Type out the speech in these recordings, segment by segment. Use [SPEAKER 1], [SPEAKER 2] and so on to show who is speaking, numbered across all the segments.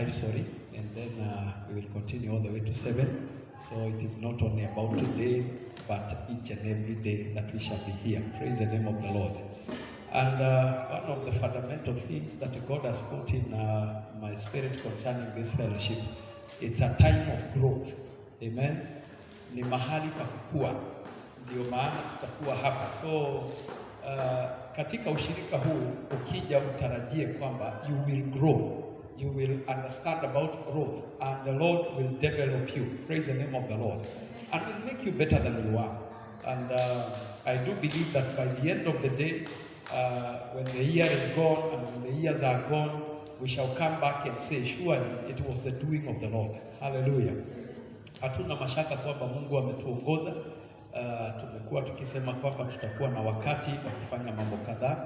[SPEAKER 1] 5, sorry, and then we will continue all the way to 7. So it is not only about today, but each and every day that we shall be here. Praise the name of the Lord. And one of the fundamental things that God has put in my spirit concerning this fellowship, it's a time of growth. Amen. Ni mahali pa kukua. Ndio maana tutakuwa hapa. So katika ushirika huu ukija utarajie kwamba you will grow. You will understand about growth and the Lord will develop you. Praise the name of the Lord. And will make you better than you are. And I do believe that by the end of the day, when the year is gone and when the years are gone, we shall come back and say, surely it was the doing of the Lord. Hallelujah. Hatuna mashaka kwamba Mungu ametuongoza. Tumekuwa tukisema kwamba tutakuwa na wakati wa kufanya mambo kadhaa,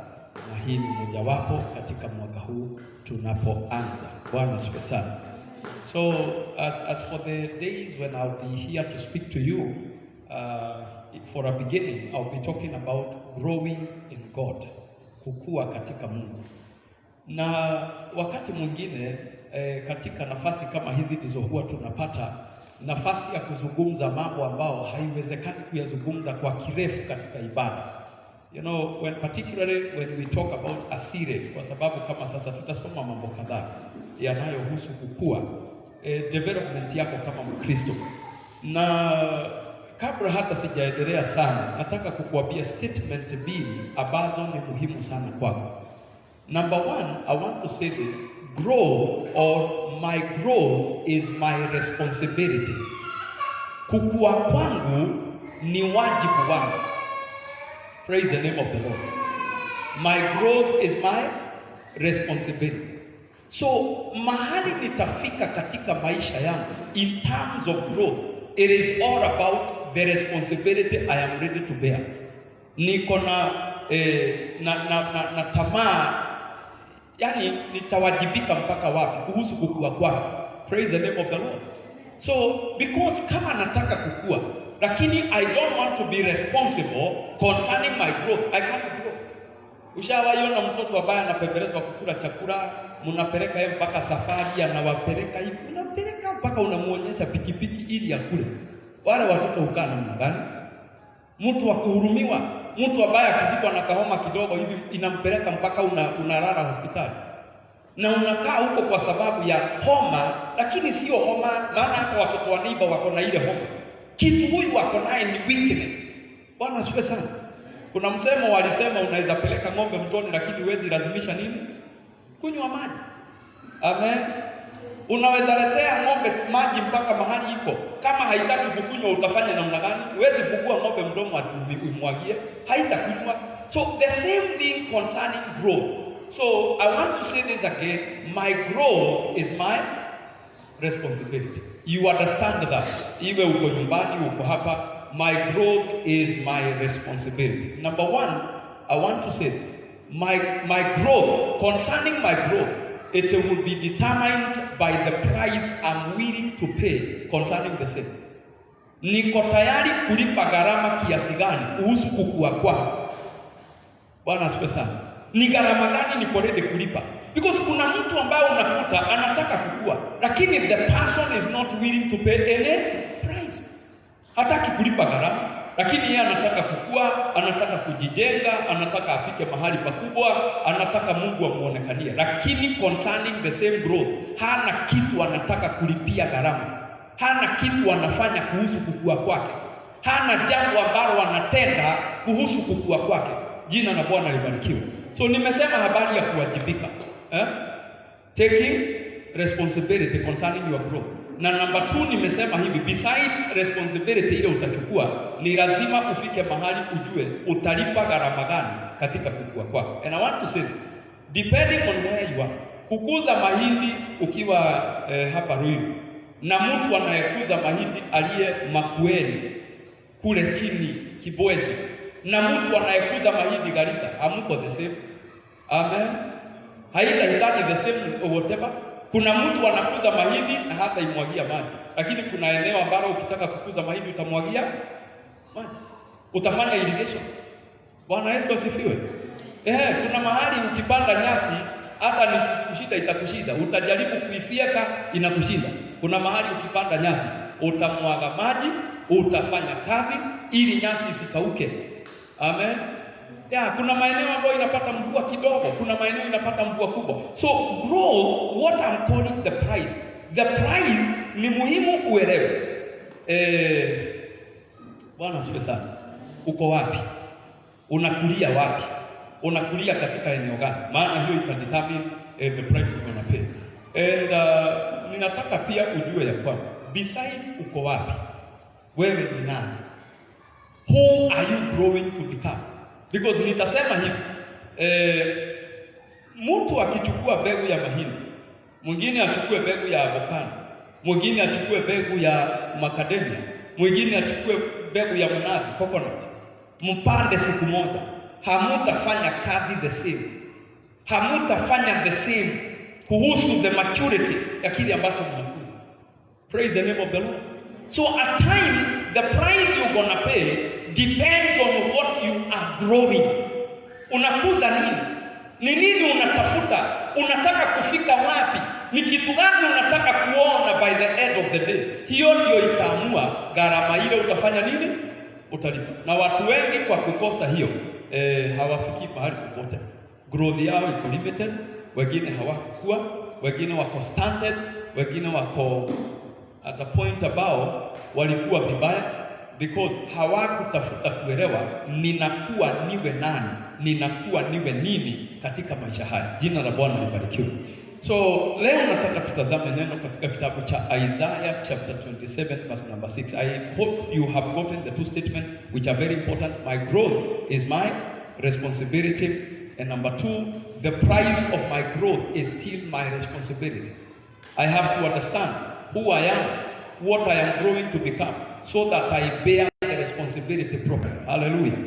[SPEAKER 1] na hii ni mojawapo katika mwaka huu tunapoanza. Bwana asifiwe sana. So as for the days when I'll be here to speak to you, for a beginning I'll be talking about growing in God, kukua katika Mungu. Na wakati mwingine katika nafasi kama hizi ndizo huwa tunapata nafasi ya kuzungumza mambo ambao haiwezekani kuyazungumza kwa kirefu katika ibada. You know, particularly when we talk about a series, kwa sababu kama sasa tutasoma mambo kadhaa yanayohusu kukua, development yako kama Mkristo. Na kabla hata sijaendelea sana, nataka kukuambia statement mbili ambazo ni muhimu sana kwako. Number one, I want to say this: grow, or my growth is my responsibility. Kukua kwangu ni wajibu wangu. Praise the name of the Lord. My growth is my responsibility. So mahali nitafika katika maisha yangu in terms of growth, it is all about the responsibility I am ready to bear. Niko na tamaa, yani nitawajibika mpaka wapi kuhusu kukua kwangu. Praise the name of the Lord. So because kama nataka kukua, lakini I don't want to be responsible concerning my growth, I can't grow. Ushawaona mtoto ambaye anapembelezwa kukula chakula, mnapeleka yeye mpaka safari, anawapeleka hivi, unapeleka mpaka unamuonyesha pikipiki ili akule. Wale watoto hukaa namna gani? Mtu wa kuhurumiwa, mtu ambaye akizikwa na kahoma kidogo hivi inampeleka mpaka unalala hospitali. Na unakaa huko kwa sababu ya homa, lakini sio homa, maana hata watoto wa neighbor wako na ile homa. Kitu huyu wako naye ni weakness. Bwana asifiwe sana. Kuna msemo walisema unaweza peleka ng'ombe mtoni lakini huwezi lazimisha nini? Kunywa maji. Amen. Unaweza letea ng'ombe maji mpaka mahali iko. Kama haitaki kukunywa utafanya namna gani? Huwezi fungua ng'ombe mdomo ati umwagie, haitakunywa. So the same thing concerning growth. So I want to say this again, my growth is my responsibility. You understand that? Iwe uko nyumbani, uko hapa, my growth is my responsibility. Number one, I want to say this. My growth, concerning my growth, it will be determined by the price I'm willing to pay concerning the same. Niko tayari kulipa gharama kiasi gani kuhusu kukua kwangu? Bwana asifiwe sana. Ni gharama gani niko ready kulipa? Because kuna mtu ambaye unakuta anataka kukua, lakini the person is not willing to pay any price. Hataki kulipa gharama, lakini yeye anataka kukua, anataka kujijenga, anataka afike mahali pakubwa, anataka Mungu amuonekanie. Lakini concerning the same growth, hana kitu anataka kulipia gharama. Hana kitu anafanya kuhusu kukua kwake. Hana jambo ambalo anatenda kuhusu kukua kwake. Jina la Bwana libarikiwe. So nimesema habari ya kuwajibika. Taking responsibility concerning your growth. Na number 2 nimesema hivi, besides responsibility ile utachukua, ni lazima ufike mahali ujue utalipa gharama gani katika kukua kwako. And I want to say this, depending on where you are, kukuza mahindi ukiwa hapa Ruiru na mtu anayekuza mahindi aliye Makueni kule chini Kibwezi na mtu anayekuza mahindi Garissa, hamuko the same. Amen. Haitahitaji the same whatever. Kuna mtu anakuza mahindi na hata imwagia maji, lakini kuna eneo ambalo ukitaka kukuza mahindi utamwagia maji, utafanya irrigation. Bwana Yesu asifiwe. Kuna mahali ukipanda nyasi hata ni kushinda itakushinda. Utajaribu kuifyeka inakushinda. Kuna mahali ukipanda nyasi, utamwaga maji, utafanya kazi ili nyasi isikauke. Amen. Kuna maeneo ambayo inapata mvua kidogo, kuna maeneo inapata mvua kubwa. So growth, what I'm calling the price. The price ni muhimu uelewe. Bwana asifiwe sana. Uko wapi? Unakulia wapi? Unakulia katika eneo gani? Maana hiyo itadetermine the price you're gonna pay. And ninataka pia ujue ya kwamba besides uko wapi, wewe ni nani? Who are you growing to become? Because nitasema hivi, mtu akichukua mbegu ya mahindi, mwingine achukue mbegu ya avocado, mwingine achukue mbegu ya macadamia, mwingine achukue mbegu ya mnazi, coconut, mpande siku moja, hamutafanya kazi the same. Hamutafanya the same kuhusu the maturity ya kile ambacho mnakuza. Praise the name of the Lord. So at times the price you're gonna pay depends on what you are growing. Unakuza nini? Ni nini unatafuta? Unataka kufika wapi? Ni kitu gani unataka kuona by the end of the day? Hiyo ndio itaamua gharama ile utafanya nini? Utalipa. Na watu wengi kwa kukosa hiyo hawafiki mahali popote. Growth yao iko limited, wengine hawakukua, wengine wako stunted, wengine wako at a point ambao walikuwa vibaya because hawakutafuta kuelewa ninakuwa niwe nani, ninakuwa niwe nini katika maisha haya. Jina la Bwana libarikiwe. So leo nataka tutazame neno katika kitabu cha Isaiah chapter 27 verse number 6. I hope you have gotten the two statements which are very important. My growth is my responsibility, and number 2, the price of my growth is still my responsibility. I have to understand who I am, what I am growing to become, so that I bear the responsibility properly. Hallelujah.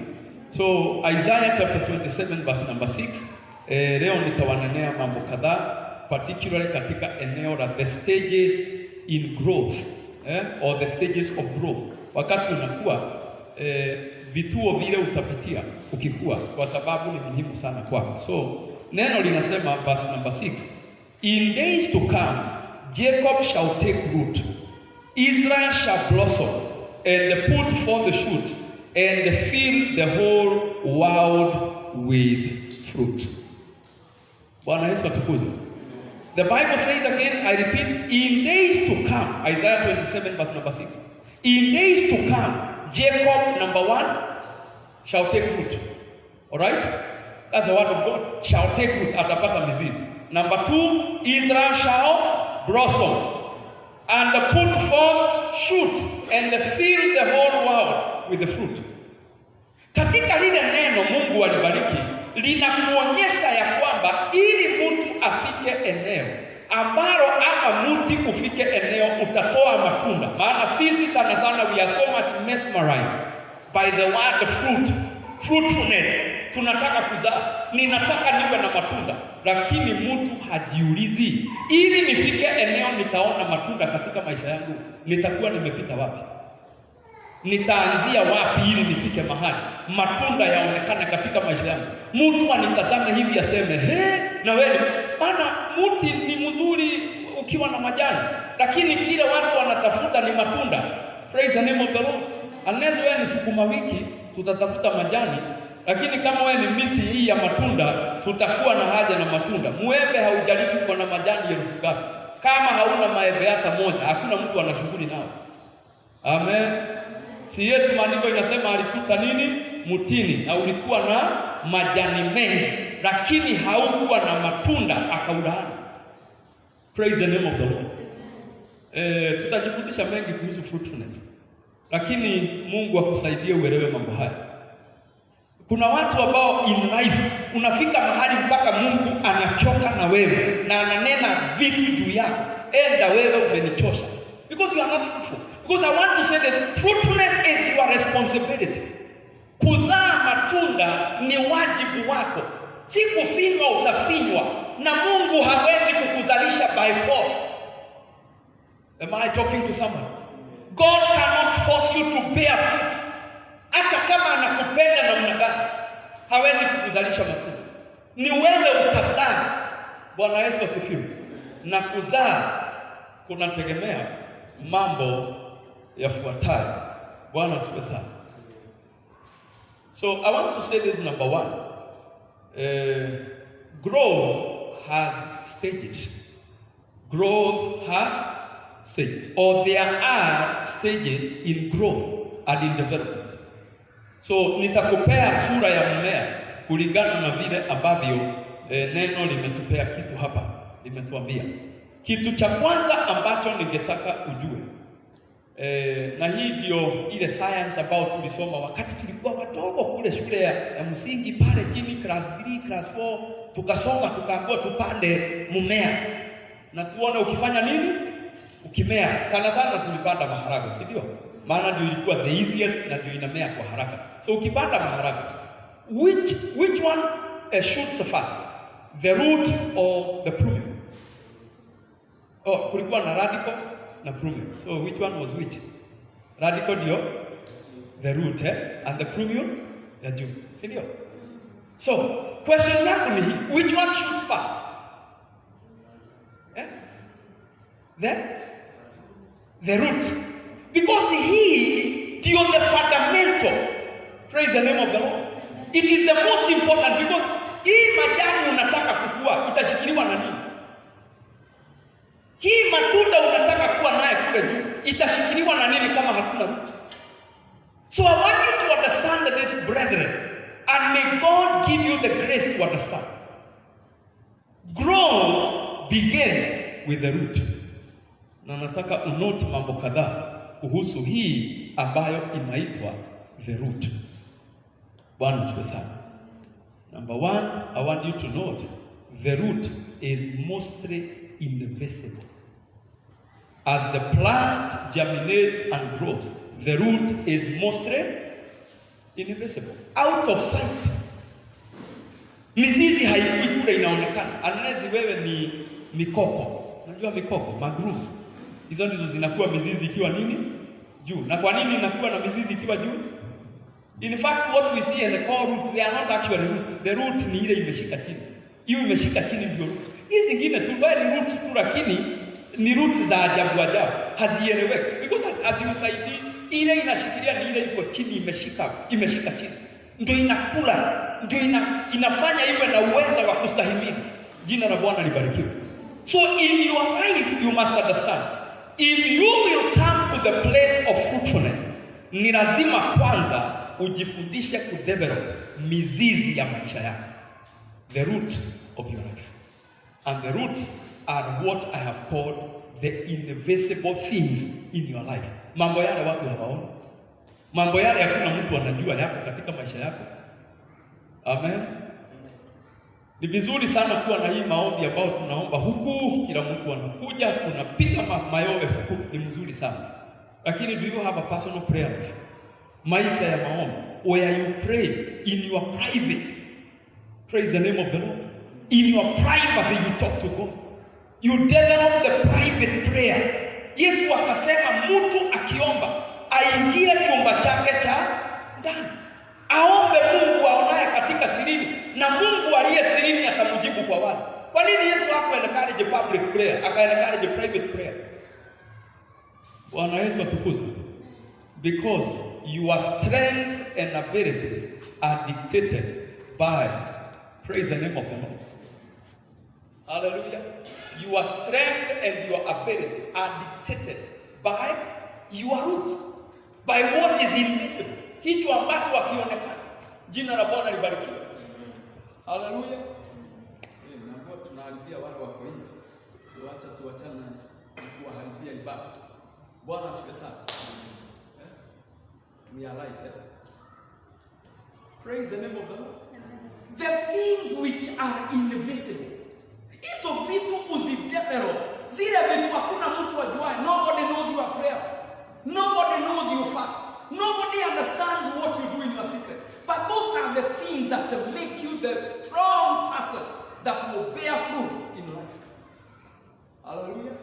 [SPEAKER 1] So Isaiah chapter 27 verse number 6. Leo nitawanenea mambo kadhaa, particularly katika eneo la the stages in growth, or the stages of growth. Wakati unakuwa, vituo vile utapitia ukikua, kwa sababu ni muhimu sana kwako. So neno linasema verse number 6, in days to come Jacob shall take root, Israel shall blossom, and put forth the shoot, and fill the whole world with fruit. Bwana Yesu atukuzwe. The Bible says again, I repeat, in days to come, Isaiah 27 verse number 6. In days to come, Jacob, number 1, shall take root. Alright? That's the word of God. Shall take root. Atapata mizizi. Number 2, Israel shall blossom and put forth shoot and fill the whole world with the fruit. Katika lile neno Mungu alibariki linakuonyesha ya kwamba ili mtu afike eneo ambalo ama mti ufike eneo utatoa matunda. Maana sisi sana sana we are so much mesmerized by the word fruitfulness. Tunataka kuzaa, ninataka niwe na matunda, lakini mtu hajiulizi, ili nifike eneo nitaona matunda katika maisha yangu, nitakuwa nimepita wapi? Nitaanzia wapi ili nifike mahali matunda yaonekane katika maisha yangu? Mtu anitazame hivi aseme, na wewe bana, mti ni mzuri ukiwa na majani, lakini kile watu wanatafuta ni matunda. Praise the name of the Lord. Unless wewe ni sukuma wiki, tutatafuta majani, lakini kama wewe ni miti hii ya matunda, tutakuwa na haja na matunda. Mwembe haujalishi uko na majani elfu ngapi, kama hauna maembe hata moja, hakuna mtu anashughuli nao. Amen. Si Yesu maandiko inasema alikuta nini? Mtini, na ulikuwa na majani mengi, lakini haukuwa na matunda, akaulaani. Praise the name of the Lord. Tutajifundisha mengi kuhusu fruitfulness, lakini Mungu akusaidie uelewe mambo haya. Kuna watu ambao in life unafika mahali mpaka Mungu anachoka na wewe na ananena vitu juu yako, enda wewe umenichosha, because you are not fruitful. Because I want to say this, fruitfulness is your responsibility. Kuzaa matunda ni wajibu wako, si kufinywa utafinywa, na Mungu hawezi kukuzalisha by force. Am I talking to someone? God cannot force you to bear fruit. Hata kama anakupenda namna gani, hawezi kukuzalisha matunda. Ni wewe utazaa. Bwana Yesu asifiwe. Na kuzaa kunategemea mambo yafuatayo. Bwana asifiwe sana. So I want to say this number one. Growth has stages. Growth has stages. Or there are stages in growth and in development. So nitakupea sura ya mmea kulingana na vile ambavyo neno limetupea kitu hapa, limetuambia. Kitu cha kwanza ambacho ningetaka ujue, na hii ndio ile science about tulisoma wakati tulikuwa wadogo kule shule ya msingi pale chini class 3, class 4, tukasoma tukaambiwa tupande mmea na tuone ukifanya nini ukimea. Sana sana tulipanda maharagwe, si ndio? Maana ndio ilikuwa the easiest na ndio inamea kwa haraka. So ukipanda maharagwe, which one shoots first? The root or the plumule? Oh, kulikuwa na radical na plumule. So which one was which? Radical ndio the root, and the plumule the juice. Si ndio? So question yangu ni hii, which one shoots first? The root. Because he ndio the fundamental. Praise the name of the Lord. It is the most important because hii majani unataka kukua itashikiliwa na nini? Hii matunda unataka kuwa naye kule juu itashikiliwa na nini kama hakuna root? So I want you to understand this, brethren, and may God give you the grace to understand. Growth begins with the root. Na nataka unote mambo kadhaa kuhusu hii ambayo inaitwa the root. Bwana asifiwe sana. Number one, I want you to note the root is mostly invisible. As the plant germinates and grows, the root is mostly invisible, out of sight. Mizizi haikui kule inaonekana. Unless wewe ni mikoko. Unajua mikoko, mangroves. Hizo ndizo zinakuwa mizizi ikiwa nini? Juu. Na kwa nini inakuwa na mizizi ikiwa juu? In fact, what we see in the core roots, they are not actually roots. The root ni ile imeshika chini. Hiyo imeshika chini ndio root. Hizi zingine tu ni root tu, lakini ni roots za ajabu ajabu. Hazieleweki. Because haziusaidii. Ile inashikilia ni ile iko chini imeshika chini. Ndio inakula, ndio inafanya iwe na uwezo wa kustahimili. Jina la Bwana libarikiwe. So in your life you must understand, if you will come to the place of fruitfulness, ni lazima kwanza ujifundishe kudevelop mizizi ya maisha yako. The root of your life. And the roots are what I have called the invisible things in your life. Mambo yale watu hawaoni. Mambo yale hakuna mtu anajua yako katika maisha yako. Amen. Ni vizuri sana kuwa na hii maombi ambao tunaomba huku, kila mtu anakuja, tunapiga mayowe huku, ni mzuri sana. Lakini do you have a personal prayer life? Maisha ya maombi, where you pray in your private. Praise the name of the Lord. In your privacy you talk to God. You develop the private prayer. Yesu akasema mtu akiomba aingie chumba chake cha ndani, aombe Mungu aonaye katika sirini, na Mungu aliye sirini atamjibu kwa wazi. Kwa nini Yesu hakuencourage public prayer, akaencourage private prayer? Bwana Yesu atukuzwe. Because your strength and abilities are dictated by, praise the name of the Lord. Hallelujah. Your strength and your ability are dictated by your roots, by what is invisible. Kitu ambacho hakionekana. Jina la Bwana libarikiwe. Hallelujah. Na tunaharibia wale wako nje. So acha tuachane na kuharibia ibada. Bwana asifiwe sana. We are like that. Praise the name of the Lord. The things which are invisible. Hizo vitu uzidevelop. Zile vitu hakuna mtu ajuaye. Nobody knows your prayers. Nobody knows your fast. Nobody understands what you do in your secret. But those are the things that make you the strong person that will bear fruit in life. Hallelujah.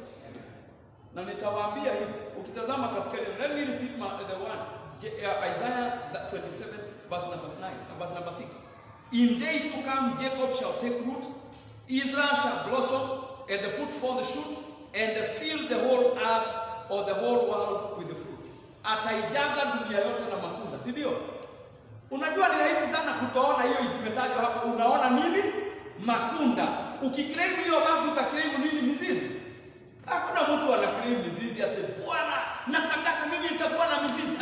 [SPEAKER 1] Na nitawaambia hivi, ukitazama katika, let me repeat the one, Isaiah 27 verse number 9, verse number 6. In days to come Jacob shall take root
[SPEAKER 2] Israel shall blossom, and put forth the shoots, and fill the whole earth or the whole world with the fruit. Ataijaza dunia yote na matunda, si ndio? Unajua ni rahisi sana kutoona hiyo imetajwa hapa. Unaona nini? Matunda. Ukiclaim hiyo basi utaclaim nini? Mizizi. Hakuna mtu anaclaim mizizi ati Bwana natangaza mimi nitakuwa na mizizi.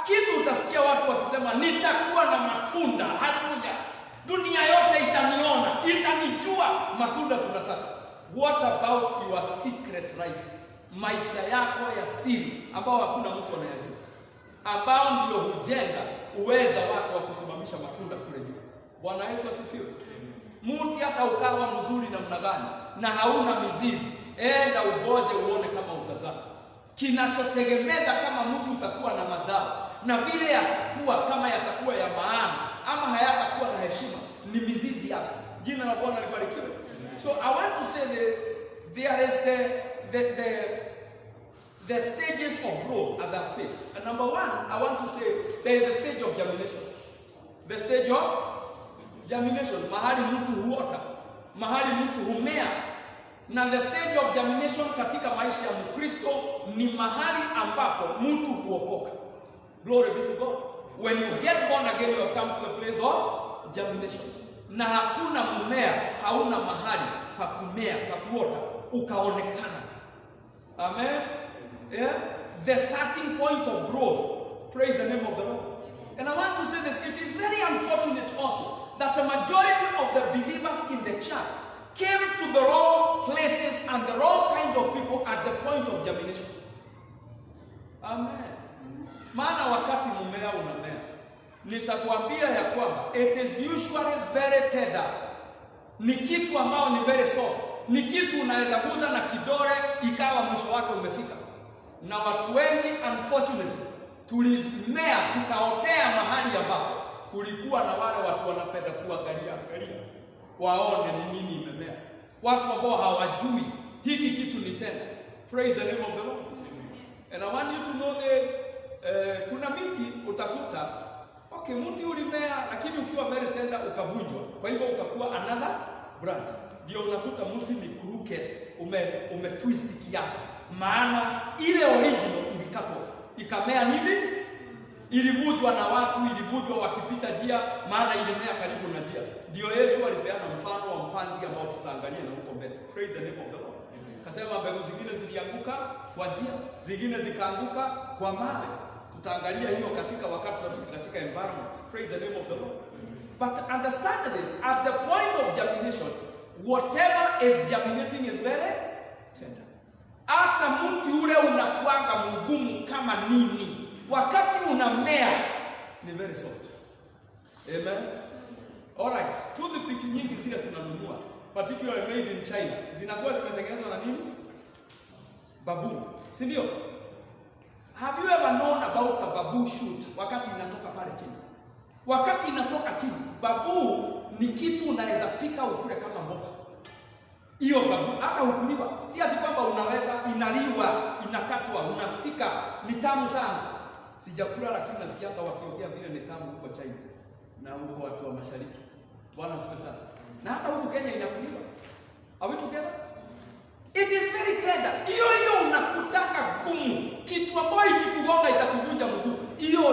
[SPEAKER 2] Kitu utasikia watu wakisema nitakuwa na matunda. Haleluya. Dunia yote itaniona, itanijua. Matunda tunataka. What about your secret life? Maisha yako ya siri ambao hakuna mtu anayajua, ambao ndio hujenga uweza wako wa kusimamisha matunda kule juu. Bwana Yesu asifiwe. Mti hata ukawa mzuri namna gani na hauna mizizi, enda ugoje uone kama utazaa. Kinachotegemeza kama mtu utakuwa na mazao na vile yatakuwa, kama yatakuwa ya maana ama hayatakuwa na heshima, ni mizizi yako. Jina la Bwana libarikiwe. So I want to say this, there is the stages of growth, as I've said. And number one, I want to say there is a stage of germination. The stage of germination, mahali mtu huota, mahali mtu humea. Na the stage of germination katika maisha ya Mkristo ni mahali ambapo mtu huokoka. Glory be to God. When you get born again, you have come to the place of germination. Na hakuna mmea hauna mahali pa kumea, pa kuota ukaonekana. Amen. Yeah? The starting point of growth. Praise the name of the Lord. And I want to say this, it is very unfortunate also that the majority of the believers in the church came to the wrong places and the wrong kind of people at the point of germination. Amen. Maana wakati mmea unamea, nitakwambia ya kwamba it is usually very tender. Ni kitu ambao ni very soft. Ni kitu unaweza guza na kidole ikawa mwisho wake umefika. Na watu wengi unfortunately tulimea tukaotea mahali ambapo kulikuwa na wale watu wanapenda kuangalia waone ni nini imemea. Watu ambao hawajui hiki kitu ni tena. Praise the name of the Lord. And I want you to know this. Kuna miti utakuta mti ulimea lakini ukiwa very tender ukavunjwa. Kwa hivyo ukakuwa another branch. Ndio unakuta mti ni crooked, twist kiasi. Maana ile original ilikatwa. Ikamea nini? Ilivutwa na watu, ilivutwa wakipita njia, maana ilimea karibu na njia. Ndio Yesu alipeana mfano wa mpanzi ambao tutaangalia na huko mbele. Praise the name of the Lord. Kasema mbegu zingine zilianguka kwa njia, zingine zikaanguka kwa mawe. Tutaangalia hiyo katika wakati tunafika katika environment. Praise the name of the Lord. But understand this, at the point of germination, whatever is germinating is very tender. Hata mti ule unakuanga mgumu kama nini, wakati unamea ni very soft. Amen. Alright, toothpick nyingi zile tunanunua, particularly made in China, zinakuwa zimetengenezwa na nini? Babu, si ndio? Have you ever known about a babu shoot wakati inatoka pale chini? Wakati inatoka chini, babu ni kitu unaweza pika ukule kama mboga. Hiyo babu hata ukuliwa, si ati kwamba unaweza, inaliwa, inakatwa, unapika, ni tamu sana. Sijakula lakini nasikia hata wakiongea vile ni tamu huko China na huko watu wa mashariki. Bwana asifiwe sana. Na hata huko Kenya inakuliwa. Are we together? It is very tender. Hiyo unakutaka gumu, kitu ambacho ikikugonga itakuvunja mguu. Hiyo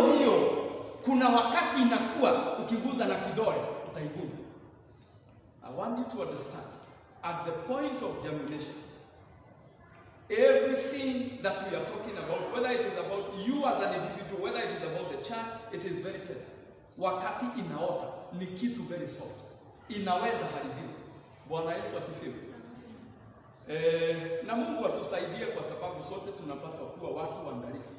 [SPEAKER 2] kuna wakati inakuwa ukiguza na kidole utaivunja. I want you to understand, at the point of germination, everything that we are talking about, whether it is about you as an individual, whether it is about the church, it is very tender. Wakati inaota ni kitu very soft, inaweza haribiwa. Bwana Yesu asifiwe. Na Mungu atusaidie, kwa sababu sote tunapaswa kuwa watu waangalifu.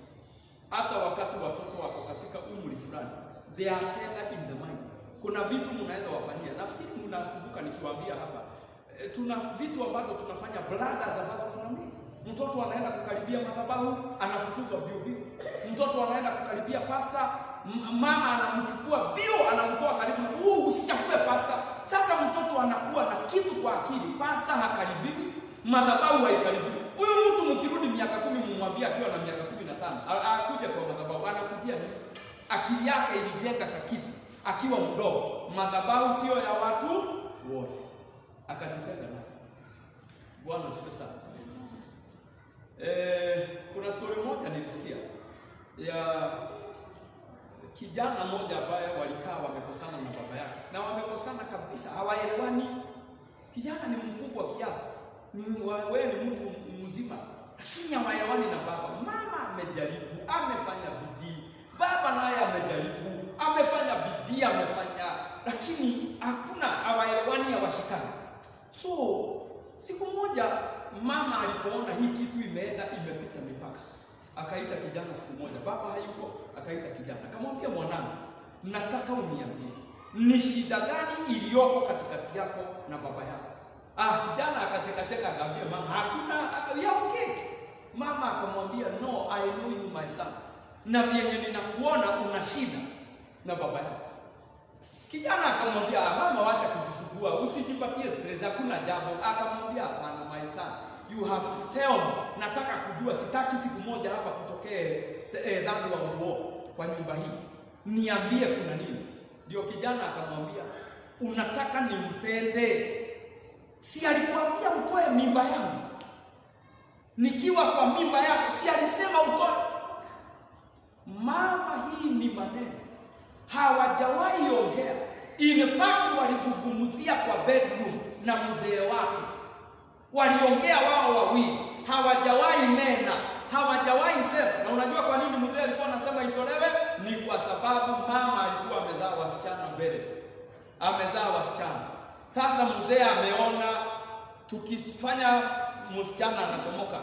[SPEAKER 2] Hata wakati watoto wako katika umri fulani, they are tender in the mind. Kuna vitu mnaweza wafanyia. Nafikiri mnakumbuka nikiwaambia hapa, tuna vitu ambazo tunafanya, bladders ambazo tunaambia. Mtoto anaenda kukaribia madhabahu, anafukuzwa bio. Mtoto anaenda kukaribia pasta, mama anamchukua bio, anamtoa karibu na usichafue pasta. Sasa mtoto anakuwa na kitu kwa akili, pasta hakaribiwi, madhabahu haikaribiwi. Huyu mtu mkirudi miaka 10 mmwambia akiwa na miaka 15, akuja kwa madhabahu, anakujia akili yake ilijenga kwa kitu akiwa mdogo. Madhabahu sio ya watu wote. akajitenga naye. Bwana asifiwe sana. Kuna story moja nilisikia ya kijana mmoja ambaye walikaa wamekosana na baba yake, na wamekosana kabisa, hawaelewani. Kijana ni mkubwa kiasi, wewe ni mtu mzima, lakini hawaelewani na baba. Mama amejaribu, amefanya bidii, baba naye amejaribu, amefanya bidii, lakini hakuna, hawaelewani, hawashikani. So siku moja mama alipoona hii kitu imepita mipaka, akaita kijana siku moja, baba hayuko, akaita kijana akamwambia, mwanangu, nataka uniambie ni shida gani iliyoko katikati yako na baba yako. Kijana akacheka akamwambia mama, hakuna, ya okay. Mama akamwambia, no, I know you my son, na vyenye ninakuona una shida na baba yako. Kijana akamwambia, mama, wacha kujisumbua, usijipatie stress, hakuna jambo. Akamwambia, hapana my son, you have to tell me, nataka kujua, sitaki siku moja hapa kutokee dhambi wa huo kwa nyumba hii, niambie kuna nini. Ndio kijana akamwambia, unataka nimpende? Si alikuambia utoe mimba yangu? Nikiwa kwa mimba yako, si alisema utoe? Mama, hii ni maneno hawajawahi ongea. In fact, walizungumzia kwa bedroom na mzee wake, waliongea wao wawili, hawajawahi nena, hawajawahi sema. Na unajua kwa nini mzee alikuwa anasema itolewe? Ni kwa sababu mama alikuwa amezaa wasichana mbele, amezaa wasichana. Sasa mzee ameona tukifanya msichana anachomoka,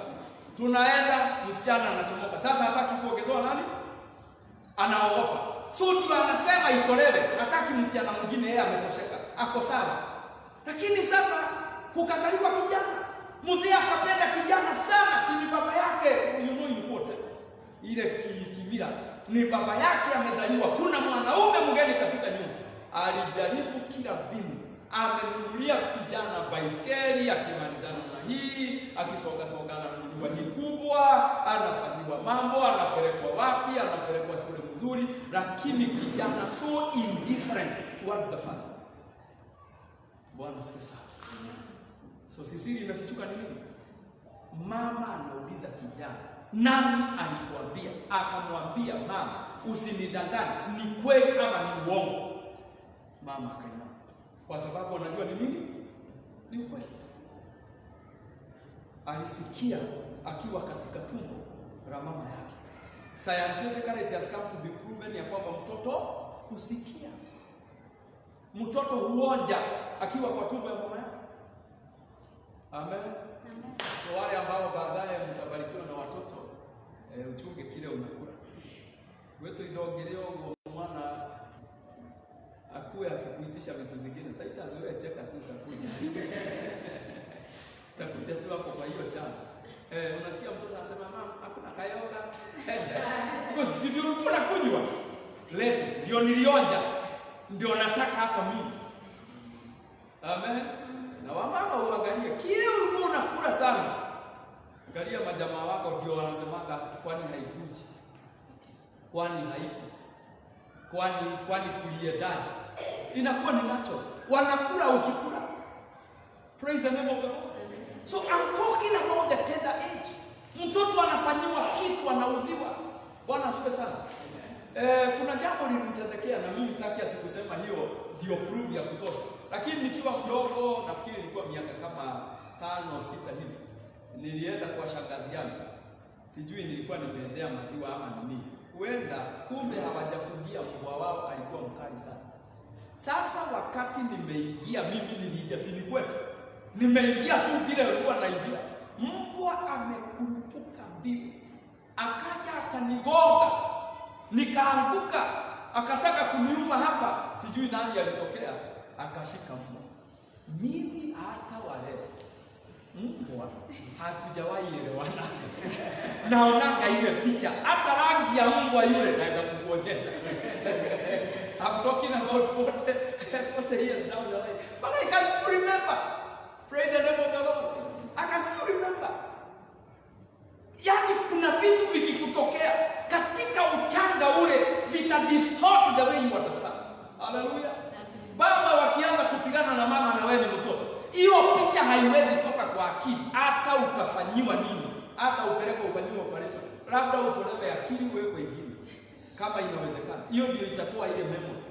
[SPEAKER 2] tunaenda msichana anachomoka. Sasa hataki kuongezewa nani, anaogopa. So tu anasema itolewe, hataki msichana mwingine, yeye ametosheka, ako sawa. Lakini sasa kukazaliwa kijana, mzee akapenda kijana sana, si ni baba yake, ilikuwa ile kimila, ni baba yake amezaliwa, kuna mwanaume mgeni katika nyumba. Alijaribu kila mbinu, amenunulia kijana baiskeli, akimalizana na hii, akisonga na nyumba hii kubwa, anafanyiwa mambo, anapelekwa wapi, anapelekwa shule nzuri, lakini kijana so indifferent towards the father. Bwana asifiwe sana. So sisiri imefichuka ni nini? Mama anauliza kijana, nani alikuambia? Akamwambia, mama, usinidanganye, ni kweli ama ni uongo? Mama akainama, kwa sababu unajua ni nini? Ni ukweli. Alisikia akiwa katika tumbo la mama yake. Scientifically it has come to be proven ya kwamba mtoto husikia, mtoto huonja akiwa kwa tumbo ya mama yake. Amen. So wale ambao baadaye mtabarikiwa na watoto, uchunge kile umekula. Wetu idongeleo mwana akuwe akikuitisha vitu zingine, taita zoe cheka tu utakuja. Utakuja tu hapo kwa hiyo chana. Unasikia mtoto anasema, mama, hakuna kayoga. Kwa sivyo ulikuwa kunywa. Lete, ndio nilionja. Ndio nataka hata mimi. Amen. Na wamama uangalie kile ulikuwa unakula sana. Angalia majamaa wako ndio wanasemaga, kwani haikuji? Kwani haipo? Kwani kuliedaje? Inakuwa ni nacho. Wanakula ukikula. Praise the name of the Lord. So I'm talking about the tender age. Mtoto anafanyiwa kitu, anaudhiwa. Bwana asifiwe sana. Kuna jambo lilinitendekea, na mimi sitaki ati kusema hiyo ndio proof ya kutosha. Lakini nikiwa mdogo, nafikiri nilikuwa miaka kama 5-6 hivi, nilienda kwa shangazi yangu. Sijui nilikuwa nimeendea maziwa ama nini. Huenda kumbe hawajafungia mbwa wao, alikuwa mkali sana. Sasa wakati nimeingia, mimi niliingia sini kwetu. Nimeingia tu vile alikuwa anaingia. Mbwa amekurupuka mbio. Akaja akanigonga. Nikaanguka. Akataka kuniuma hapa. Sijui nani alitokea. Akashika mbwa. Mimi hata wale mbwa hatujawahi elewana. Naonanga ile picha. Hata rangi ya mbwa yule naweza kukuonyesha. I'm talking about 40 years down the line. But I can still remember. Praise the name of the Lord. I can still remember. Yani kuna vitu vikikutokea katika uchanga ule, vita distort the way you understand. Hallelujah. Baba wakianza kupigana na mama na wewe ni mtoto, hiyo haiwezi toka kwa akili, hata ukafanyiwa nini, hata upelekwe ufanyiwe operation, labda utolewe akili uwekwe ingine, kama inawezekana. Hiyo ndio itatoa ile memory.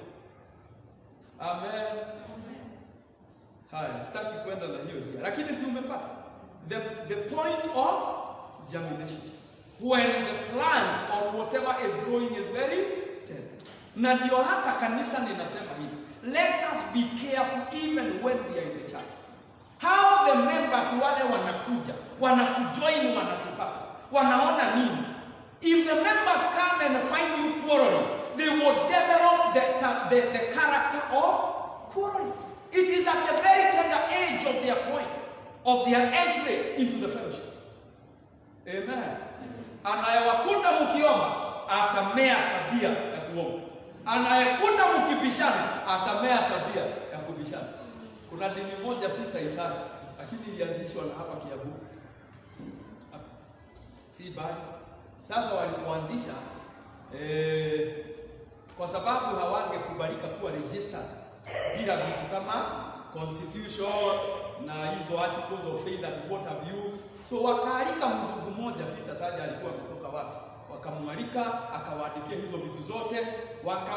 [SPEAKER 2] Amen. Haya, sitaki kwenda na hiyo njia, lakini si umepata the point of germination, when the plant or whatever is growing is very tender. Na ndio hata kanisa ninasema hivi, let us be careful even when we are in the church. How the members wale wanakuja, wanatujoin, wanatupata, wanaona nini? If the members come and find you quarreling, they will develop the character of quarreling. It is at the very tender age of their point, of their entry into the fellowship. Amen. Anayewakuta mkiomba atamea tabia ya kuomba. Anayekuta mkibishana atamea tabia ya kubishana. Kuna dini moja sitaitaja, lakini ilianzishwa na hapa Kiambu. Si bali. Sasa walipoanzisha kwa sababu hawangekubalika kuwa registered bila vitu kama constitution na hizo articles of faith and what have you. So wakaalika mzungu mmoja, sitataja alikuwa ametoka wapi, wakamwalika akawaandikia hizo vitu zote,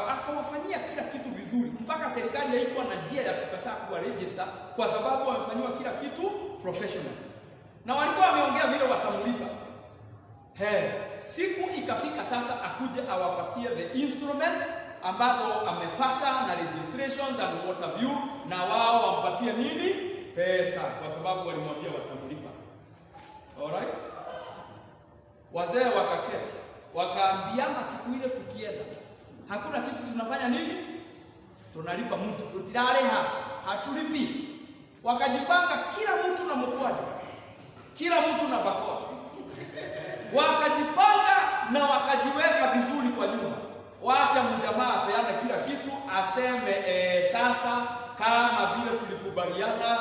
[SPEAKER 2] akawafanyia kila kitu vizuri, mpaka serikali haikuwa na njia ya kukataa kuwa register kwa sababu wamefanyiwa kila kitu professional, na walikuwa wameongea vile watamlipa. Siku ikafika sasa akuje awapatie the instruments ambazo amepata na registrations and what have you, na wao wampatie nini? Pesa, kwa sababu walimwambia watamlipa. Alright? Wazee wakaketi, wakaambiana siku ile tukienda, hakuna kitu tunafanya nini? Tunalipa mtu, tutirareha, hatulipi. Wakajipanga kila mtu na mkwaji, kila mtu na bakora. Wakajipanga na wakajiweka vizuri kwa nyuma. Wacha mjamaa apeane kila kitu, aseme sasa kama vile tulikubaliana,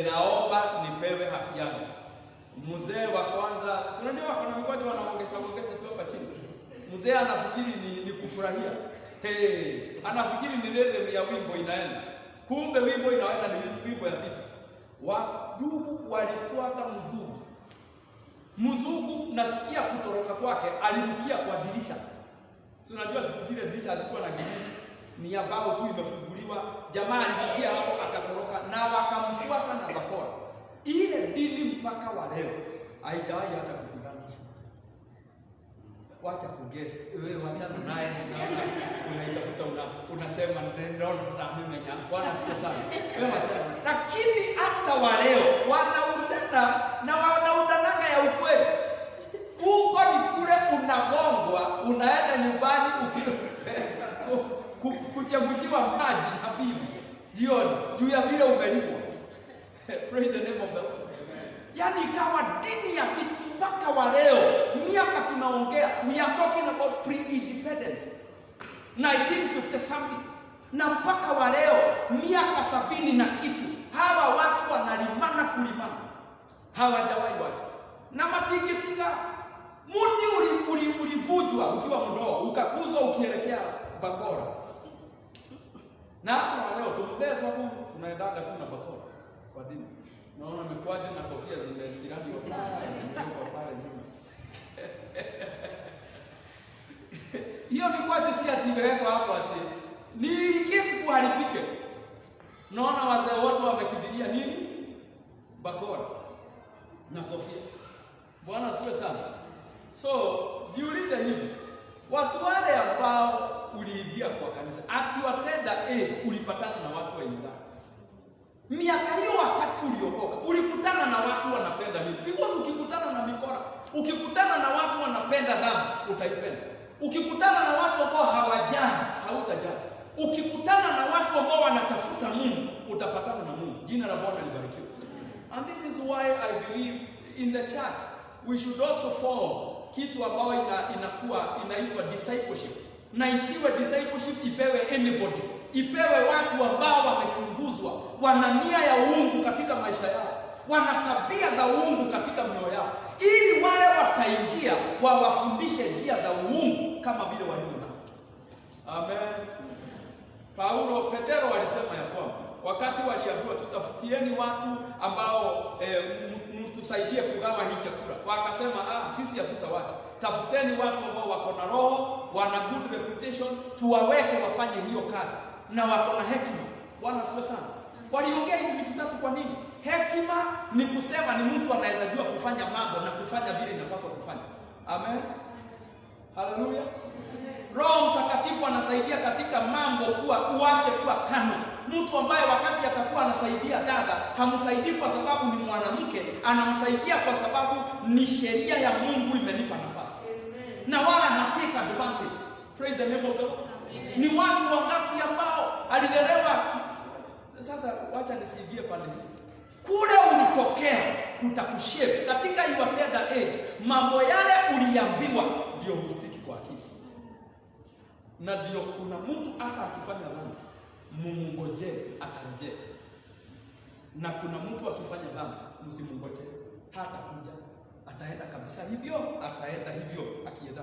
[SPEAKER 2] naomba nipewe haki yangu. Mzee wa kwanza, si unajua wako na mikojo wanaongeza tu hapa chini. Mzee anafikiri ni kufurahia. Anafikiri ni rhythm ya wimbo inaenda. Kumbe wimbo inaenda ni wimbo ya pita. Wadugu walitoa mzungu. Mzungu nasikia kutoroka kwake, alirukia kwa dirisha. Si unajua siku zile dirisha hazikuwa na gilini, ni ya bao tu imefunguliwa. Jamaa alirukia hapo akatoroka, na wakamfuata na bakora. Ile dini mpaka wa leo haijawahi hata kupigana. Wacha kugesi, wewe wachana naye, unaitafuta unasema ndio na mimi menya. Bwana sio sana. Wewe wachana. Lakini hata wa leo wanaudana na wanaudanaga ya ukweli. Huko ni kule unagongwa, unaenda nyumbani kuchemshiwa maji habibi jioni juu ya vile umelipwa. Praise the name of the Lord. Yani kama dini ya vitu mpaka wa leo, miaka tunaongea, we are talking about pre-independence 1950 something, na mpaka wa leo miaka 70 na kitu, hawa watu wanalimana kulimana, hawajawahi wacha. Na matingitiga muti ulivujwa ukiwa mdogo, ukakuzwa ukielekea bakora. Na hata leo tumlea tu tunaendaga tu na bakora kwa dini. Naona mikwaje na kofia zimestirani kwa pale nyuma. Hiyo mikwaje si atimewekwa hapo ati ni kesi kuharibike. Naona wazee wote wamekimbilia nini? Bakora na kofia. Bwana asifiwe sana. So, jiulize hivi, watu wale ambao uliingia kwa kanisa, ati watenda ulipatana na watu wa aina gani? Miaka hiyo wakati uliokoka, ulikutana na watu wanapenda nini? Because ukikutana na mikora, ukikutana na watu wanapenda dhambi, utaipenda. Ukikutana na watu ambao hawajali, hautajali. Ukikutana na watu ambao wanatafuta Mungu, utapatana na Mungu. Jina la Bwana libarikiwe. And this is why I believe in the church we should also form kitu ambao inaitwa discipleship. Na isiwe discipleship ipewe anybody. Ipewe watu ambao wamechunguzwa, wana nia ya uungu katika maisha yao, wana tabia za uungu katika mioyo yao, ili wale wataingia wawafundishe njia za uungu kama vile walizo nazo. Amen. Petero alisema ya kwamba wakati waliambiwa tutafutieni watu ambao mtusaidie kugawa hii chakula, wakasema sisi hatutawacha. Tafuteni watu ambao wako na roho, wana good reputation, tuwaweke wafanye hiyo kazi na wako na hekima. Bwana asifiwe sana. Waliongea hizi vitu tatu kwa nini? Hekima ni kusema ni mtu anaweza jua kufanya mambo na kufanya vile inapaswa kufanya. Amen. Haleluya. Roho Mtakatifu anasaidia katika mambo uache kuwa kano. Mtu ambaye wakati atakuwa anasaidia dada, hamsaidii kwa sababu ni mwanamke, anamsaidia kwa sababu ni sheria ya Mungu imenipa nafasi. Na wala hatake advantage. Praise the name of the Lord. Ni watu wangapi ambao alilelewa. Sasa wacha nisiingie pale. Kule ulitokea kutakushape katika your tender age. Mambo yale uliambiwa ndio hustiki kwa akili. Na ndio kuna mtu hata akifanya dhambi, mumngojee atarejea. Na kuna mtu akifanya dhambi, msimngojee, hata kuja. Ataenda kabisa hivyo, ataenda hivyo akienda.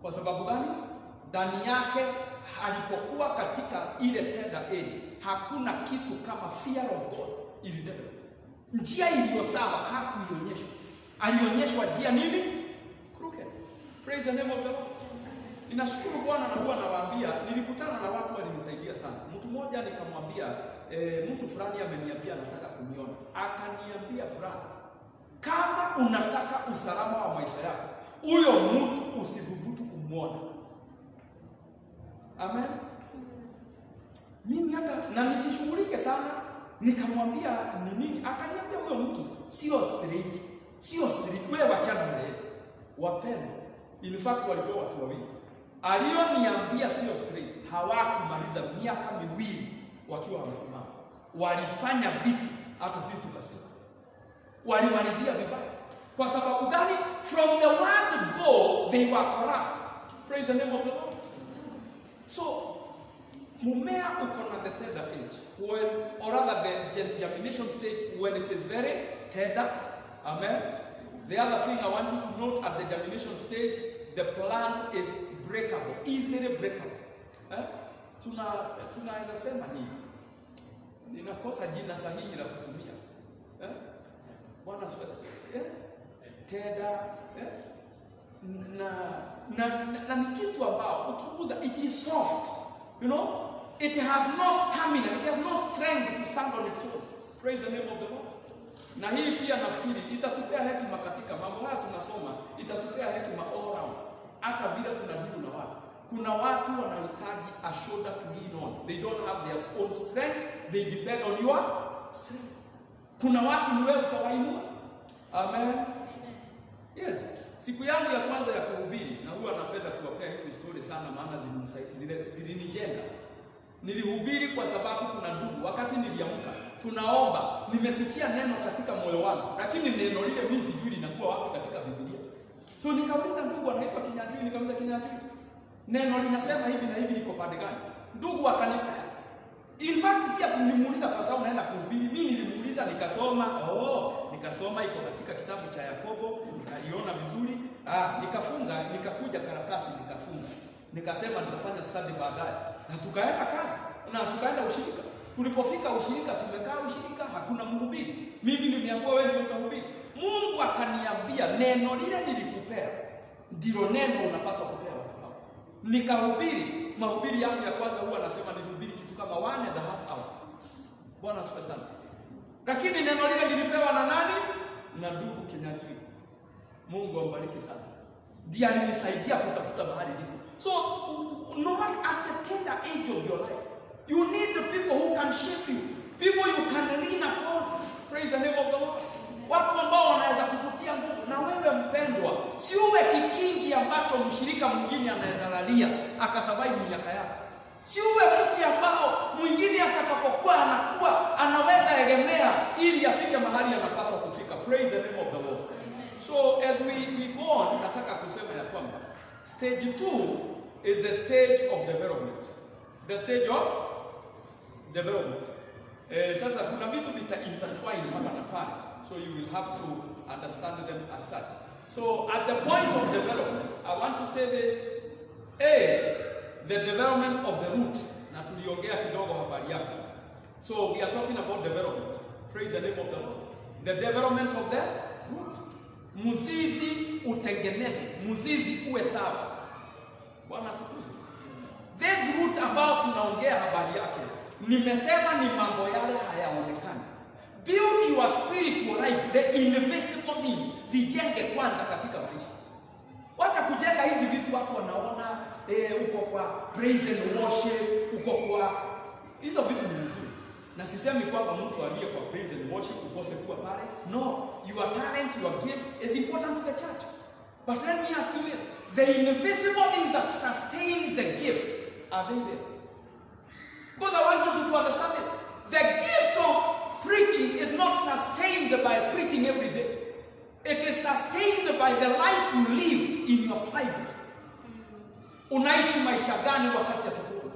[SPEAKER 2] Kwa sababu gani? Ndani yake alipokuwa katika ile tender age, hakuna kitu kama fear of God ilidevelop. Njia iliyo sawa hakuionyeshwa. Alionyeshwa njia nini? Crooked. Praise the name of the Lord. Ninashukuru Bwana na huwa nawaambia, nilikutana na watu walinisaidia sana. Mtu mmoja nikamwambia, mtu fulani ameniambia anataka kuniona. Akaniambia, brother, kama unataka usalama wa maisha yako, huyo mtu usidhubutu kumuona. Amen. Mimi hata na nisishughulike sana, nikamwambia ni nini? Akaniambia huyo mtu sio straight. Sio straight. Wewe wachana na yeye. Wapendwa. In fact walikuwa watu wawili. Alioniambia sio straight, hawakumaliza miaka miwili wakiwa wamesimama. Walifanya vitu hata sisi tukashtuka. Walimalizia vibaya. Kwa sababu gani? From the word go, they were corrupt. Praise the name of the Lord. So, mumea uko na the tender age, or rather the germination stage, when it is very tender. Amen. The other thing I want you to note, at the germination stage, the plant is breakable, easily breakable. Tunaweza sema nini? Ninakosa jina sahihi la kutumia. Bwana asifiwe. Tender. Na ni kitu ambao ukiuza, it is soft. You know? It has no stamina, it has no strength to stand on its own. Praise the name of the Lord. Na hii pia nafikiri itatupea hekima katika mambo haya tunasoma, itatupea hekima all around. Hata bila tunadili na watu. Kuna watu wanahitaji a shoulder to lean on. They don't have their own strength, they depend on your strength. Kuna watu ni wewe utawainua. Amen. Yes. Siku yangu ya kwanza ya kuhubiri, na huwa napenda kuwapea hizi story sana maana zilinijenga. Nilihubiri kwa sababu kuna ndugu, wakati niliamka, tunaomba, nimesikia neno katika moyo wangu, lakini neno lile mimi sijui linakuwa wapi katika Biblia. So nikauliza ndugu anaitwa Kinyajui, nikauliza Kinyajui, neno linasema hivi na hivi, liko pande gani? Ndugu akanipea. In fact si atinimuuliza kwa sababu naenda kuhubiri, mimi nilimuuliza nikasoma, nikasoma iko katika kitabu cha Yakobo, nikaliona vizuri, nikafunga, nikakuja karatasi nikafunga. Nikasema nitafanya study baadaye. Na tukaenda kazi, na tukaenda ushirika. Tulipofika ushirika, tumekaa ushirika, hakuna mhubiri. Mimi nimeambiwa wewe ndio utahubiri. Mungu akaniambia neno lile nilikupea ndilo neno unapaswa kupea watu hao. Nikahubiri. Mahubiri yangu ya kwanza huwa nasema nilihubiri kitu kama 1.5 hour. Bwana asifiwe sana. Lakini neno lile nilipewa na nani? Na ndugu Kinyajui. Mungu ambariki sana. Ndiye alinisaidia kutafuta mahali niko. So no matter at the tender age of your life, you need the people who can shape you. People you can lean upon. Praise the name of the Lord. Watu ambao wanaweza kukutia nguvu. Na wewe mpendwa, si uwe kikingi ambacho mshirika mwingine anaweza lalia akasurvive miaka yake. Si uwe mtu ambao mwingine atakapokuwa anakuwa anaweza egemea ili afike mahali anapaswa kufika. Praise the name of the Lord. So as we go on, nataka kusema ya kwamba stage 2 is the stage of development. The stage of development. Sasa kuna vitu intertwined hapa na pale. So you will have to understand them as such. So at the point of development, I want to say this. The development of the root. Na tuliongea kidogo habari yake. So we are talking about development. Praise the name of the Lord. The development of the root. Mzizi utengenezwe, mzizi uwe sawa. Bwana tukuze. This root ambao tunaongea habari yake, nimesema ni mambo yale hayaonekani. Build your spiritual life, the invisible things, zijenge kwanza katika maisha. Wacha kujenga hizi vitu watu wanaona, uko kwa praise and worship, uko kwa hizo vitu ni nzuri. Na sisemi kwamba mtu aliye kwa praise and worship ukose kuwa pale. No, your talent, your gift is important to the church. But let me ask you this. The invisible things that sustain the gift, are they there? Because I want you to understand this. The gift of preaching is not sustained by preaching every day. It is sustained by the life you live in your private. Unaishi maisha gani wakati hatukuona?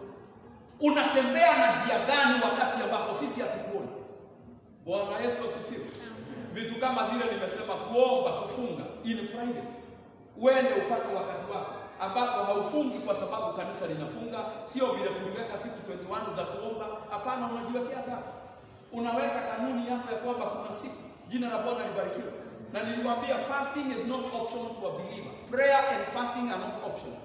[SPEAKER 2] Unatembea na njia gani wakati ambapo sisi hatukuona? Bwana Yesu asifiwe. Vitu kama zile nimesema, kuomba, kufunga in private. Uende upate wakati wako ambapo haufungi kwa sababu kanisa linafunga, sio vile tuliweka siku 21 za kuomba. Hapana, unajiwekea zako. Unaweka kanuni yako ya kwamba kuna siku. Jina la Bwana libarikiwe. Na niliwaambia fasting is not optional to a believer. Prayer and fasting are not optional.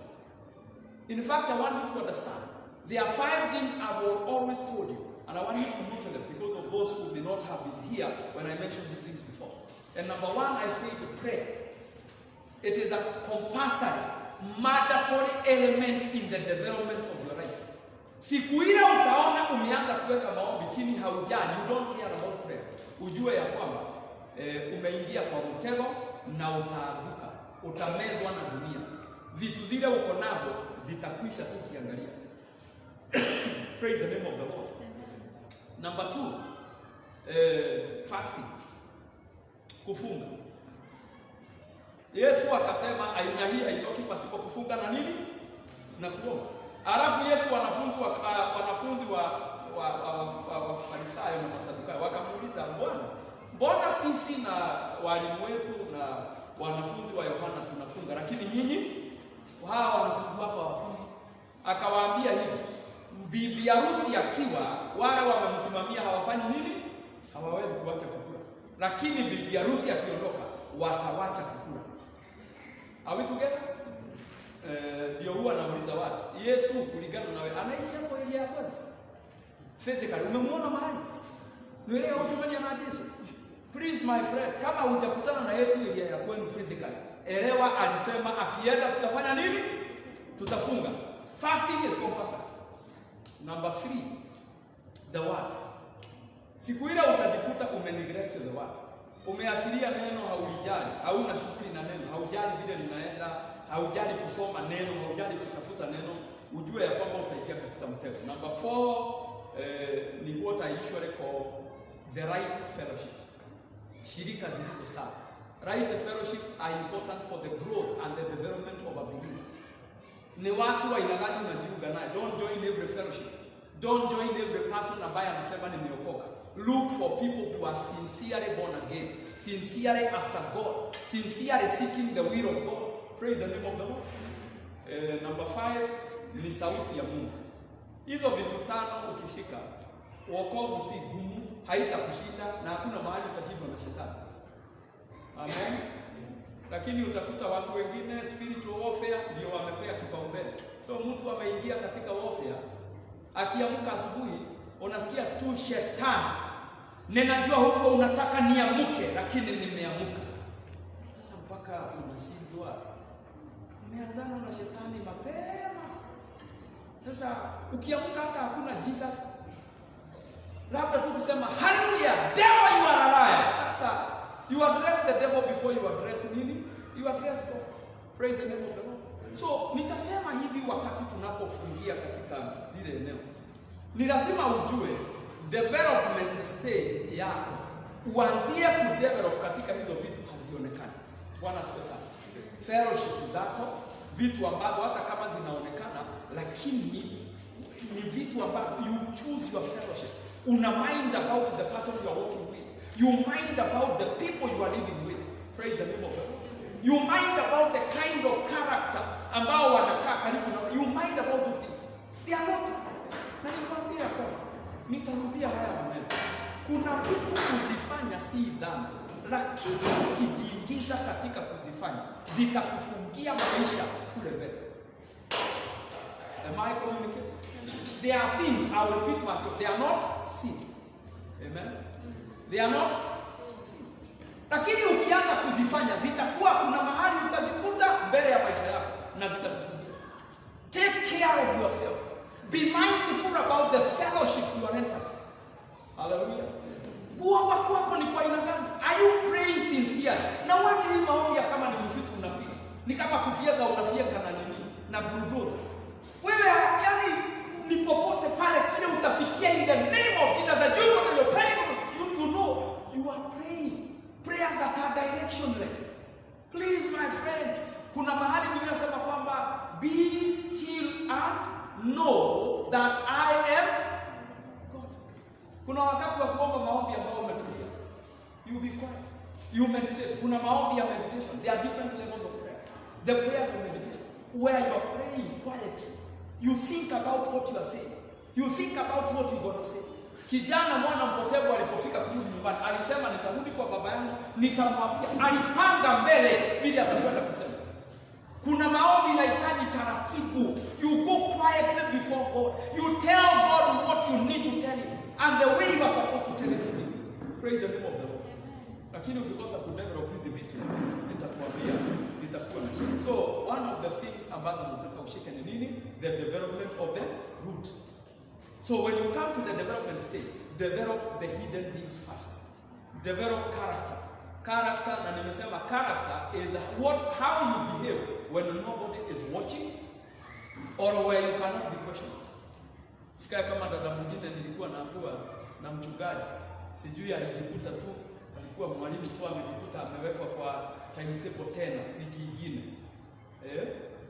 [SPEAKER 2] In fact, I want you to understand, there are 5 things I will always told you, and I want you to note them because of those who may not have been here when I mentioned these things before. And number 1, I say the prayer. It is a compulsory, mandatory element in the development of your life. Siku ile utaona umeanza kuweka maombi chini, haujali, you don't care about prayer, ujue ya kwamba umeingia kwa mtego na utaanguka, utamezwa na dunia. Vitu zile uko nazo zitakwisha tu kiangalia. Praise the name of the Lord. Number 2, fasting, kufunga. Yesu akasema aina hii haitoki pasipo kufunga na nini? Na kuomba. Alafu Yesu wanafunzi wa Farisayo na Masadukayo wakamuuliza, mbona sisi na walimu wetu na wanafunzi wa Yohana tunafunga, lakini nyinyi hawa wanafunzi wako hawafungi? Akawaambia hivi, bibi harusi akiwa, wale wamemsimamia hawafanyi nini? Hawawezi kuacha kukula. Lakini bibi harusi akiondoka, watawacha kukula. Are we together? Ndio huwa nauliza watu, Yesu kulingana nawe anaishi hapo ile ya kwani? Physically umemwona mahali? Ni ile usifanya na Yesu. Please my friend, kama hujakutana na Yesu ile ya kwenu physically, elewa alisema akienda tutafanya nini? Tutafunga. Fasting is compulsory. Number 3, the word. Siku ile utajikuta umeneglect the word. Umeachilia neno, haulijali, hauna shughuli na neno, haujali vile linaenda, haujali kusoma neno, haujali kutafuta neno, ujue ya kwamba utaingia katika mtego. Number 4, ni what I usually call the right fellowships. Shirika zilizo sawa. Right fellowships are important for the growth and the development of a believer. Ni watu wa aina gani unajiunga naye? Don't join every fellowship. Don't join every person ambaye anasema nimeokoka. Look for people who are sincerely born again, sincerely after God, sincerely seeking the will of God. Praise the name of the Lord. Number 5, ni sauti ya Mungu. Hizo vitu 5 ukishika, wokovu si gumu, haitakushinda na hakuna mahali utashindwa na shetani. Amen. Lakini utakuta watu wengine spiritual warfare ndio wamepea kipaumbele. So mtu ameingia katika warfare, akiamka asubuhi unasikia tu shetani, ninajua huko unataka niamuke lakini nimeamuka. Sasa mpaka unashindwa, umeanzana na shetani mapema. Sasa ukiamka hata hakuna Jesus, labda tu kusema hallelujah, devil you are alive. Sasa you address the devil before you address nini? You address God. Praise the name of the Lord. So nitasema hivi, wakati tunapofungia katika lile eneo, ni lazima ujue development stage yako, uanzie kudevelop katika hizo vitu hazionekani. Bwana asifiwe sana. Fellowship zako, vitu ambazo hata kama zinaonekana, lakini ni vitu ambazo you choose your fellowship. Una mind about the person you are working with. You mind about the people you are living with. Praise the name of God. You mind about the kind of character ambao wanakaa karibu na. You mind about those things. They are not. Na nikwambia kwa Nitarudia haya maneno. Kuna vitu kuzifanya si dhambi, lakini ukijiingiza katika kuzifanya zitakufungia maisha kule mbele. Am I communicating? There are things, I will repeat myself, they are not sin. Amen? They are not sin. Lakini ukianza kuzifanya zitakuwa kuna mahali utazikuta mbele ya maisha yako na zitakufungia. Take care of yourself. Be mindful about the fellowship you are entering. Hallelujah. Kuomba kwako ni kwa aina gani? Are you praying sincere? Na wacha hii maombi kama ni msitu unapiga. Ni kama kufieka unafieka na nini? Na bulldozer. Wewe yani ni popote pale kile utafikia in the name of Jesus. As you know you're praying, you know you are praying. Prayers that are directionless. Please my friends, kuna mahali Biblia inasema kwamba be still and know that I am God. Kuna wakati wa kuomba maombi ambao umetulia. You be quiet. You meditate. Kuna maombi ya meditation. There are different levels of prayer. The prayers of meditation where you are praying quietly. You think about what you are saying. You think about what you're going to say. Kijana mwana mpotevu alipofika kurudi nyumbani, alisema nitarudi kwa baba yangu, nitamwambia. Alipanga mbele vile atakwenda kusema. Kuna maombi inahitaji taratibu. You go quietly before God. You tell God what you need to tell him and the way you are supposed to tell it to him. Praise the name of the Lord. Lakini ukikosa kudevelop hizi vitu, nitakwambia zitakuwa na shida. So one of the things ambazo nataka ushike ni nini? The development of the root. So when you come to the development stage, develop the hidden things first. Develop character. Character, na nimesema character is how you behave when nobody is watching or where you cannot be questioned. Sikia kama dada mwingine nilikuwa naambiwa na mchungaji, sijui alijikuta tu alikuwa mwalimu sio amejikuta amewekwa kwa timetable tena wiki nyingine.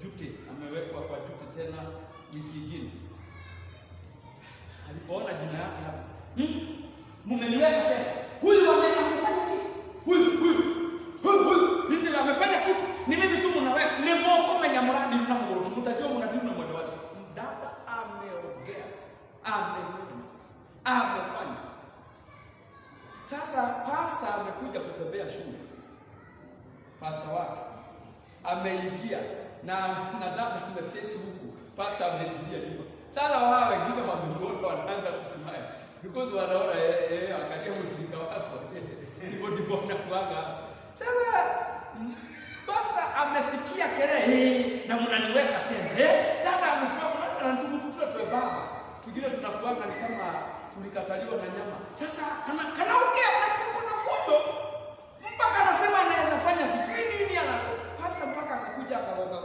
[SPEAKER 2] Duty amewekwa kwa duty tena wiki nyingine. Alipoona jina yake hapa, mmeniweka tena. Huyu amefanya kitu. Huyu amefanya kitu. Ni mimi tu mnaweka. Ni moko menya mradi na mgoro. Mtajua mnadi na mwendo wake. Dada ameongea. Amefanya. Sasa pastor amekuja kutembea shule. Pastor wake ameingia na dada ameface huku. Pastor ameingia nyuma. Sasa wao wengine wamemwona wanaanza kusimama because wanaona angalia mshirika wako. Hivyo ndivyo wanakuanga. Sasa pastor amesikia kelele na mnaniweka tena. Dada amesimama na tumtutua tu baba. Wengine tunakuanga ni kama tulikataliwa na nyama. Sasa kanaongea na foto. Mpaka anasema anaweza fanya nini ana pastor mpaka akakuja akagonga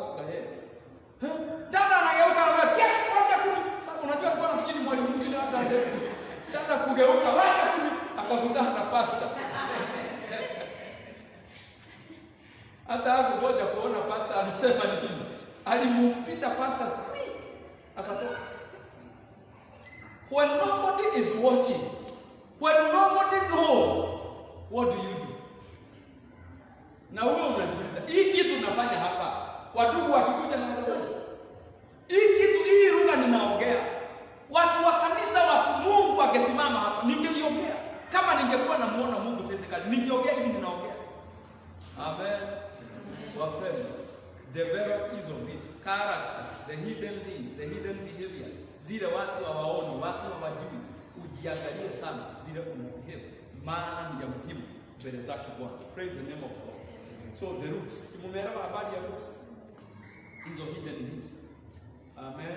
[SPEAKER 2] dada anageuka anambia wacha kuni. Sasa unajua kwa nafikiri mwalimu mwingine hata sasa kugeuka wacha kuni akakutana na pastor. Hata hapo ngoja kuona pastor anasema nini. Alimpita pastor akatoka. When nobody is watching, when nobody knows, what do you do? Na wewe unajiuliza, hii kitu unafanya hapa, wadugu wakikuja na wazazi. Hii lugha ninaongea. Watu wa kanisa, watu Mungu angesimama hapa, ningeiongea. Kama ningekuwa namuona Mungu physically, ningeongea hivi ninaongea. Amen. Wapendwa, develop hizo vitu, character, the hidden things, the hidden behaviors. Zile watu hawaoni, watu hawajui. Ujiangalie sana vile unabehave. Maana ni ya muhimu mbele zake Bwana. Praise the name of God. So the roots. Si mumeelewa habari ya roots? Hizo hidden things. Amen.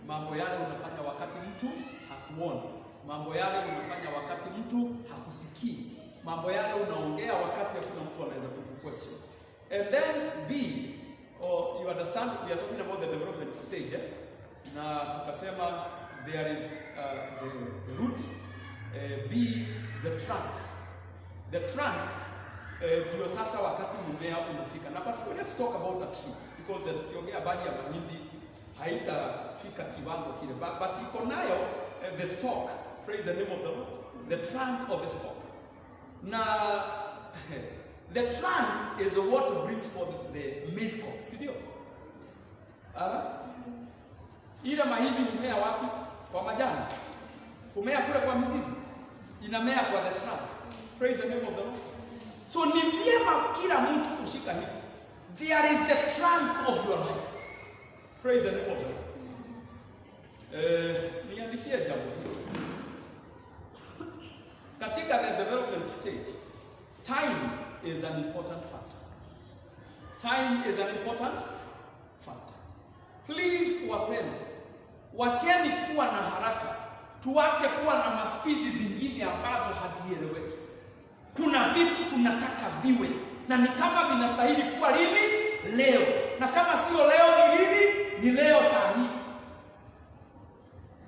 [SPEAKER 2] Mambo yale unafanya wakati mtu hakuona. Mambo yale unafanya wakati mtu hakusikii. Mambo yale unaongea wakati hakuna mtu anaweza kukuquestion. And then B, or you understand, we are talking about the development stage. Na tukasema there is the root, B, the trunk. The trunk ndio sasa wakati mmea unafika. Na but let's talk about a tree because tukiongea habari ya mahindi haitafika kiwango kile. But iko nayo the stalk. Praise the name of the Lord. The trunk of the stalk. Na the trunk is what brings forth the maize cob. Sidio? Ile mahindi humea wapi? Kwa majani. Kumea kule kwa mizizi, inamea kwa the trunk. Praise the name of the Lord. So ni vyema kila mtu kushika hivi. There is the trunk of your life. Praise the name of the Lord. Niandikie jambo hili. Katika the development stage, time is an important factor. Time is an important factor. Please wapendwa, wacheni kuwa na haraka. Tuache kuwa na maspidi zingine ambazo hazieleweki. Kuna vitu tunataka viwe, na ni kama vinastahili kuwa lini? Leo. Na kama sio leo ni lini? Ni leo saa hii.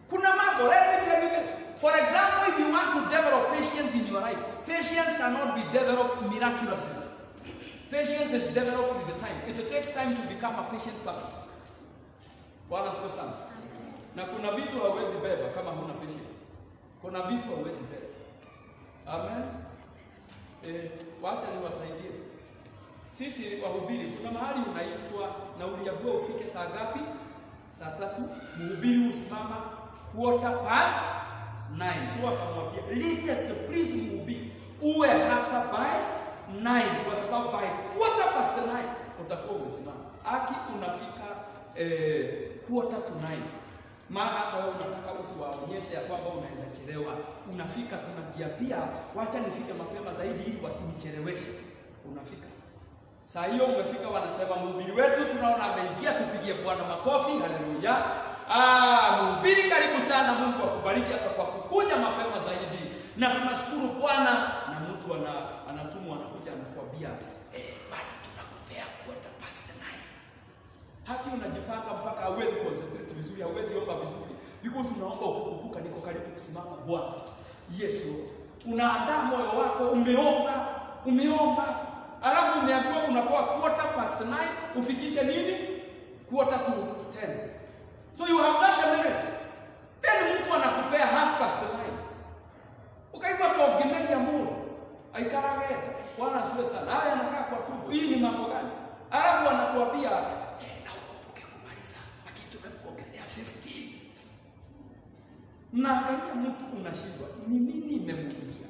[SPEAKER 2] Kuna mambo, let me tell you this. For example, if you want to develop patience in your life, patience cannot be developed miraculously. Patience is developed with the time. It takes time to become a patient person. Bwana asifiwe sana. Na kuna vitu hauwezi beba kama huna patience. Kuna vitu hauwezi beba. Amen. Wacha niwasaidie. Sisi wahubiri, kuna mahali unaitwa na uliambiwa ufike saa ngapi? Saa 3. Mhubiri usimama 9:15. Sio akamwambia latest please mhubiri uwe hapa by 9, kwa sababu by 9:15 utakuwa umesimama. Aki unafika 9:45. Maana hata wewe unataka usiwaonyeshe ya kwamba unaweza chelewa. Unafika tunajiambia wacha nifike mapema zaidi ili wasinicheleweshe. Unafika. Saa hiyo umefika, wanasema mhubiri wetu tunaona ameingia, tupigie Bwana makofi. Haleluya. Mhubiri karibu sana, Mungu akubariki hata kwa kukuja mapema zaidi. Na tunashukuru Bwana, na mtu anatumwa anakuja anakuambia bado tunakupea 9:15. Haki unajipanga mpaka hauwezi concentrate vizuri, hauwezi omba vizuri. Because unaomba ukikumbuka niko karibu kusimama Bwana. Yesu, unaandaa moyo wako, umeomba. Alafu umeambiwa unapoa 9:15 ufikishe nini? 9:10. So you have that minute. Then mtu anakupea 9:30. Ukaitwa togemeli ya Mungu. Aikarage. Bwana asifiwe sana. Haya anakaa kwa tumbo. Hii ni mambo gani? Alafu anakuambia na ukumbuke kumaliza. Lakini tumekuongezea 15. Naangalia mtu unashindwa. Ni nini imemwingia?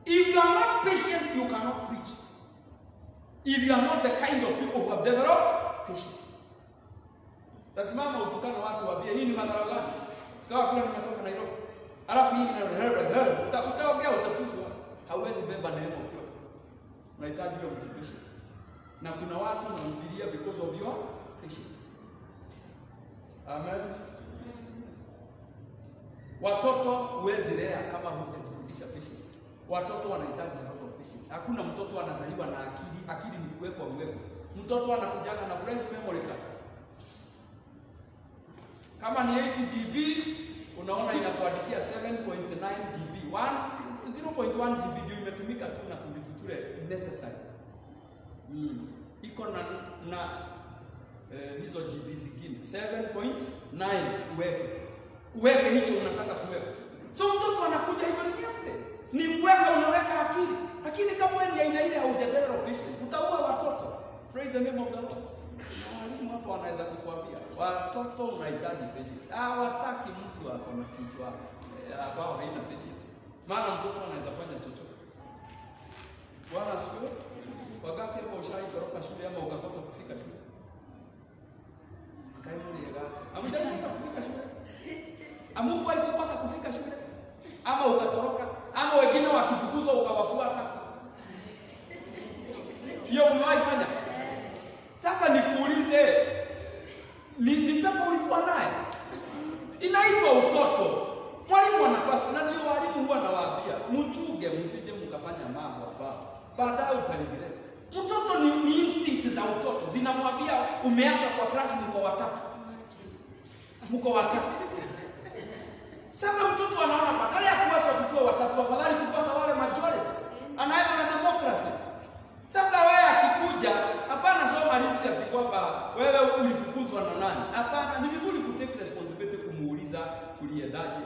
[SPEAKER 2] If you are not patient, you cannot preach. If you are not the kind of people who have developed patience. Tasimama utukana watu waambie hii ni madhara gani? Kutoka kule nimetoka Nairobi. Alafu hii ni utaongea utatusi watu. Hauwezi beba neema ukiwa. Unahitaji hiyo motivation. Na kuna watu wanahubiria because of your patience. Amen. Watoto huwezi lea kama hujajifundisha patience. Watoto wanahitaji a lot of patience. Hakuna mtoto anazaliwa na akili. Akili ni kuwekwa uweko. Mtoto anakujaga na fresh memory card. Kama ni 8 GB, unaona inakuandikia 7.9 GB. 0.1 GB ndio imetumika tu na tulitutule necessary. Iko na hizo GB zingine 7.9 uweke hicho unataka kuweka. So mtoto anakuja hivyo ni kuweka, unaweka akili. Lakini kama wewe ni aina ile haujadevelop patience, utaua watoto. Praise the name of the Lord. Walimu hapa wanaweza kukuambia watoto unahitaji patience. Hawataki mtu ako na kichwa ambao haina patience. Maana mtoto anaweza fanya chochote. Bwana asifiwe. Wakati hapo ushaitoroka shule ama ukakosa kufika shule. Kaimuriega. Amjakosa kufika shule. Amungu alikosa kufika shule. Ama ukatoroka, ama wengine wakifukuzwa ukawafuata. Hiyo umewahi fanya? Sasa nikuulize, ni pepo ulikuwa naye? Inaitwa utoto. Mwalimu anapaswa, na ndio walimu huwa anawaambia, mchunge msije mkafanya mambo hapa. Baadaye utarejelea. Mtoto ni instinct za utoto. Zinamwambia umeacha kwa klasi mko watatu. Sasa mtoto anaona badala ya kuacha tukiwa watatu, afadhali kufuata wale majority. Anaenda na democracy. Sasa wewe akikuja, hapana soma list ya kwamba wewe ulifukuzwa na nani. Hapana, ni vizuri kutake responsibility, kumuuliza kuliendaje.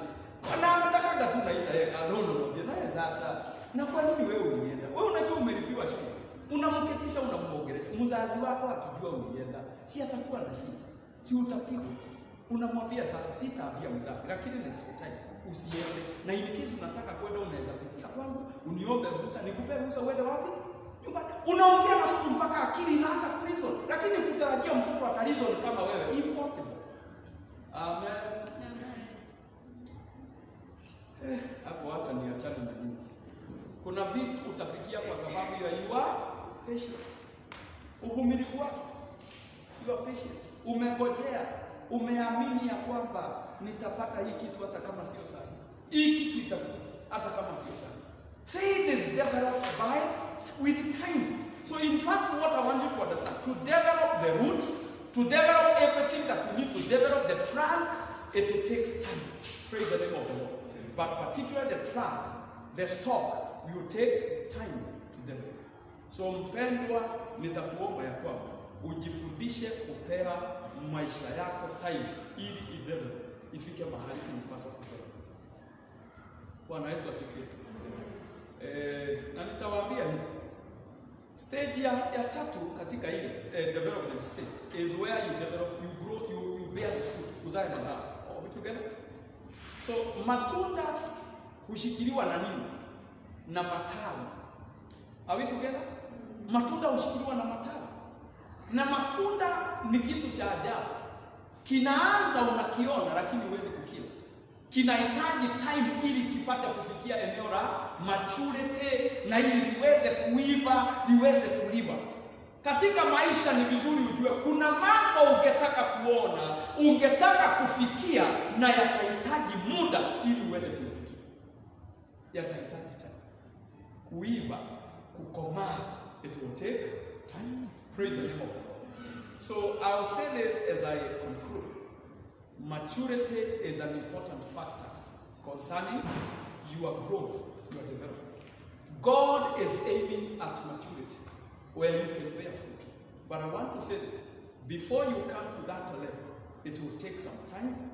[SPEAKER 2] Na anataka tu naita yeye kadono ndio naye sasa. Na kwa nini wewe ulienda? Wewe unajua umelipiwa shule. Unamketisha, unamuongelesha. Mzazi wako akijua ulienda, si atakuwa na shida. Si utapigwa. Unamwambia sasa sitaambia mzazi, lakini next time usiende. Na in case unataka kwenda, unaweza pitia kwangu, uniombe ruhusa, nikupe ruhusa uende wapi? Nyumbani. Unaongea na mtu mpaka akili na hata kulizo, lakini kutarajia mtoto atalizo kama wewe, impossible. Amen. Hapo acha niachane na nyinyi. Kuna vitu utafikia kwa sababu ya your patience. Uvumilivu wako. Your patience. Umengojea, umeamini ya kwamba nitapata hii kitu hata kama sio sahihi. Hii kitu itakuja hata kama sio sahihi. Faith is developed by with time. So in fact, what I want you to understand, to develop the roots, to develop everything that you need to develop the trunk, it takes time. Praise the name of the Lord. But particularly the trunk, the stalk, will take time to develop. So mpendwa, nitakuomba ya kwamba ujifundishe kupea maisha yako time ili idevelop, ifike mahali unapaswa kufika. Bwana Yesu asifiwe. Na nitawaambia hivi, stage ya tatu katika ile development stage is where you develop, you grow, you bear the fruit, uzae mazao. Are we together? So matunda hushikiliwa na nini? Na matawi. Are we together? Matunda hushikiliwa na matawi. Na matunda ni kitu cha ajabu. Kinaanza unakiona lakini huwezi kukila. Kinahitaji time ili kipate kufikia eneo la maturity na ili liweze kuiva, liweze kuliwa. Katika maisha ni vizuri ujue kuna mambo ungetaka kuona, ungetaka kufikia na yatahitaji muda ili uweze kufikia. Yatahitaji time. Kuiva, kukomaa, it will take time. Praise the name of the Lord. So I'll say this as I conclude. Maturity is an important factor concerning your growth, your development. God is aiming at maturity, where you can bear fruit. But I want to say this, before you come to that level, it will take some time.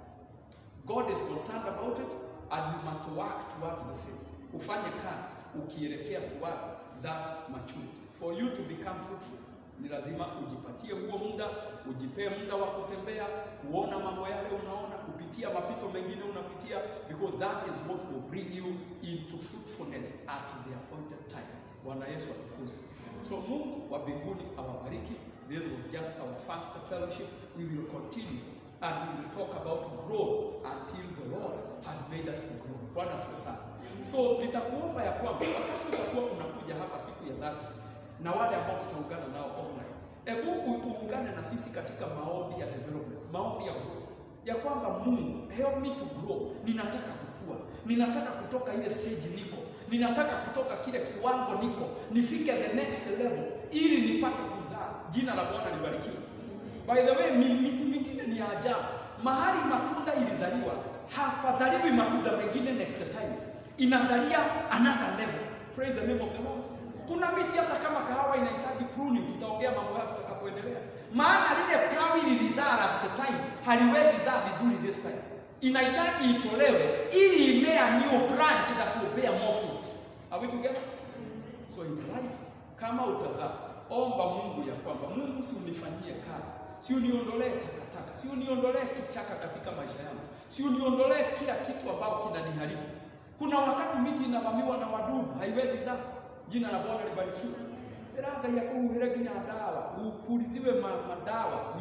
[SPEAKER 2] God is concerned about it, and you must work towards the same. Ufanye kazi, ukielekea towards that maturity. For you to become fruitful, ni lazima ujipatie huo muda, ujipee muda wa kutembea, kuona mambo yale unaona, kupitia mapito mengine unapitia, because that is what will bring you into fruitfulness at the appointed time. Bwana Yesu atukuzwe. So Mungu wa mbinguni awabariki. This was just our first fellowship. We will continue and we will talk about growth until the Lord has made us to grow. Bwana asifiwe sana. So nitakuomba ya kwamba wakati utakuwa unakuja hapa siku ya Thursday na wale ambao tutaungana nao online, hebu uungane na sisi katika maombi ya development, maombi ya growth, ya kwamba Mungu, help me to grow. Ninataka kukua, ninataka kutoka ile stage niko, ninataka kutoka kile kiwango niko, nifike the next level ili nipate kuzaa. Jina la Bwana libarikiwe. By the way, miti mingine ni ajabu. Mahali matunda ilizaliwa, hapazaliwi matunda mengine next time. Inazalia another level. Praise the name of the Lord. Kuna miti hata kama kahawa inahitaji pruning, tutaongea mambo hayo tutakapoendelea. Maana lile tawi lilizaa last time, haliwezi zaa vizuri this time. Inahitaji itolewe ili imea new branch that will bear more fruit. Are we together? So in life, kama utazaa, omba Mungu ya kwamba Mungu, si unifanyie kazi, si uniondolee takataka, si uniondolee kichaka katika maisha yangu, si uniondolee kila kitu ambao kinaniharibu. Kuna wakati miti inavamiwa na wadudu, haiwezi zaa. Jina la Bwana libarikiwe. Radha ya kuhira ginya dawa, upuliziwe madawa,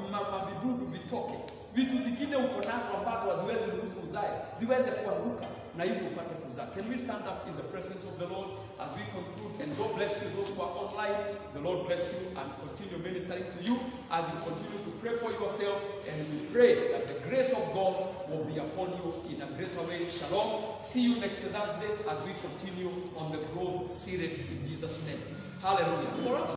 [SPEAKER 2] vidudu vitoke. Vitu zingine uko nazo ambazo haziwezi ruhusu uzae, ziweze kuanguka na ili upate kuzaa. Can we stand up in the presence of the Lord as we conclude? And God bless you, those who are online. The Lord bless you and continue ministering to you as you continue to pray for yourself. And we pray that the grace of God will be upon you in a greater way. Shalom. See you next Thursday as we continue on the growth series in Jesus' name. Hallelujah. For us.